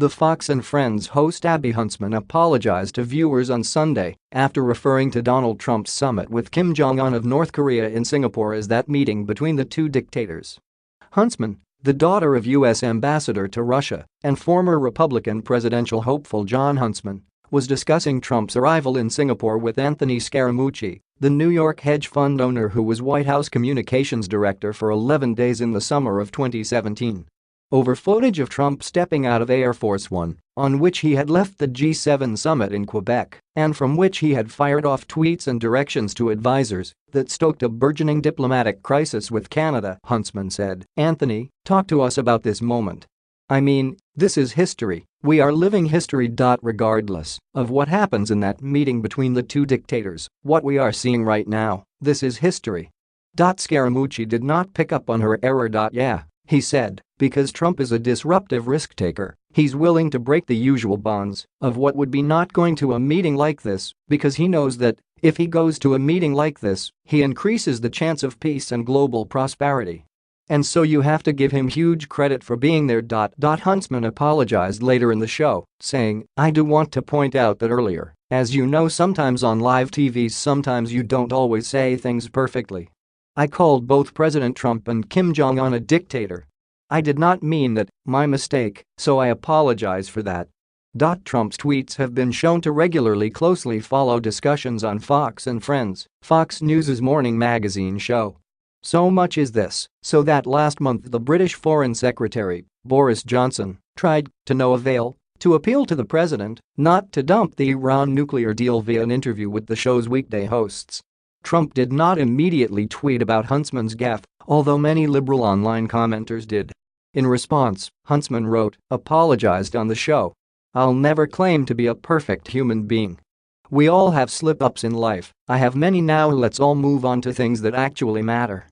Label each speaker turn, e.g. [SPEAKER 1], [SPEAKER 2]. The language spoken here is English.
[SPEAKER 1] The Fox and Friends host Abby Huntsman apologized to viewers on Sunday after referring to Donald Trump's summit with Kim Jong-un of North Korea in Singapore as that meeting between the two dictators. Huntsman, the daughter of U.S. Ambassador to Russia and former Republican presidential hopeful John Huntsman, was discussing Trump's arrival in Singapore with Anthony Scaramucci, the New York hedge fund owner who was White House communications director for 11 days in the summer of 2017. Over footage of Trump stepping out of Air Force One, on which he had left the G7 summit in Quebec and from which he had fired off tweets and directions to advisors that stoked a burgeoning diplomatic crisis with Canada, Huntsman said. "Anthony, talk to us about this moment. I mean, this is history, we are living history. Regardless of what happens in that meeting between the two dictators, what we are seeing right now, this is history." Scaramucci did not pick up on her error. "Yeah," he said, "because Trump is a disruptive risk-taker, he's willing to break the usual bonds of what would be not going to a meeting like this because he knows that if he goes to a meeting like this, he increases the chance of peace and global prosperity. And so you have to give him huge credit for being there." Huntsman apologized later in the show, saying, "I do want to point out that earlier, as you know, sometimes on live TV sometimes you don't always say things perfectly. I called both President Trump and Kim Jong-un a dictator. I did not mean that, my mistake, so I apologize for that." Trump's tweets have been shown to regularly closely follow discussions on Fox and Friends, Fox News' morning magazine show. So much is this, so that last month the British Foreign Secretary, Boris Johnson, tried, to no avail, to appeal to the president not to dump the Iran nuclear deal via an interview with the show's weekday hosts. Trump did not immediately tweet about Huntsman's gaffe, although many liberal online commenters did. In response, Huntsman wrote, "Apologized on the show. I'll never claim to be a perfect human being. We all have slip-ups in life, I have many now. Let's all move on to things that actually matter."